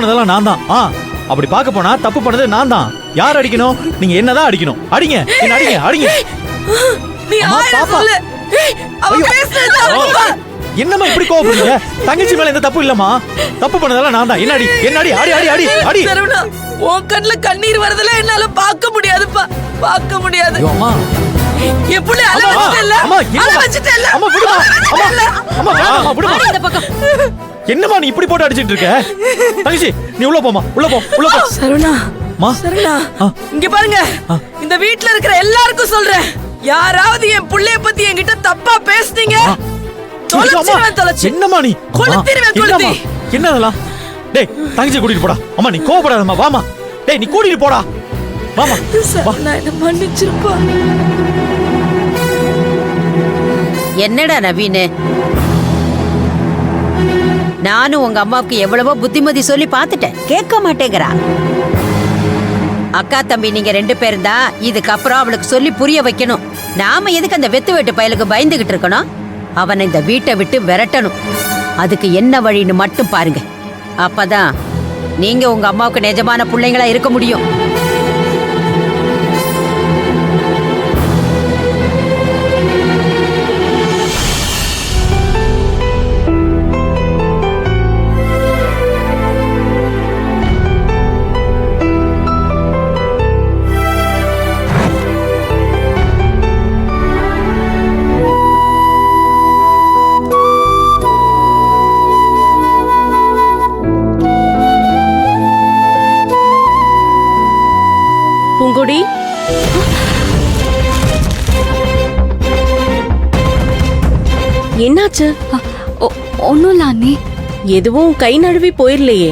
பண்ணதெல்லாம் நான் தான். அப்படி பார்க்க போனா தப்பு பண்ணது நான் தான். யார் அடிக்கணும்? நீங்க என்னதான் அடிக்கணும். அடிங்க, என்ன அடிங்க, அடிங்க. நீ அம்மா, ஆயிரம் பாப்பா. சொல்லு. அவன் பேசுறது தப்புப்பா. என்னம்மா இப்படி கோவப்படுறீங்க? தங்கச்சி மேல எந்த தப்பு இல்லம்மா. தப்பு பண்ணதெல்லாம் நான் தான். என்ன அடி, என்ன அடி, அடி, அடி, அடி, அடி. சரவணா, உன் கண்ணுல கண்ணீர் வரதுல என்னால பார்க்க முடியாதுப்பா, பார்க்க முடியாது. ஐயோ அம்மா, என் புள்ள அழ அம்மா, வச்சிட்டல்ல, அம்மா, அழ என்னம்மா? வச்சிட்டல்ல. அம்மா, விடுமா. அம்மா, அம்மா, வேணாம்மா, விடுமா. இந்த பக்கம். என்னம்மா நீ இப்படி போட்டு அடிச்சிட்டு இருக்க? தங்கச்சி நீ உள்ள போமா, உள்ள போ, உள்ள போ. சரவணா, மா, சரவணா, ஆ. இங்க பாருங்க. இந்த வீட்ல இருக்கிற எல்லாருக்கும் சொல்றேன், யாராவது என் புள்ளைய பத்தி என்கிட்ட தப்பா பேசுனீங்க, தொலைச்சிருவேன், தொலைச்சு. என்னம்மா நீ? கொளுத்திருவேன், கொளுத்தி. என்னதெல்லாம்? டேய் தங்கச்சி கூட்டிட்டு போடா. அம்மா நீ கோவப்படாதம்மா, வாமா. டேய் நீ கூட்டிட்டு போடா, வாமா. சரவணா, என்ன மன்னிச்சிருப்பா. என்னடா நவீன், நானும் உங்க அம்மாவுக்கு எவ்வளவோ புத்திமதி சொல்லி பார்த்துட்டேன், கேட்க மாட்டேங்கிறா. அக்கா தம்பி நீங்க 2 பேரும் தான் இதுக்கப்புறம் அவளுக்கு சொல்லி புரிய வைக்கணும். நாம எதுக்கு அந்த வெத்து வெட்டு பயலுக்கு பயந்துகிட்டு இருக்கணும்? அவனை இந்த வீட்டை விட்டு விரட்டணும். அதுக்கு என்ன வழின்னு மட்டும் பாருங்க. அப்பதான் நீங்க உங்க அம்மாவுக்கு நிஜமான பிள்ளைங்களா இருக்க முடியும். பூங்கொடி, என்னாச்சு? ஒன்னும் இல்ல அண்ணி. எதுவும் கை நழுவி போயிரலையே?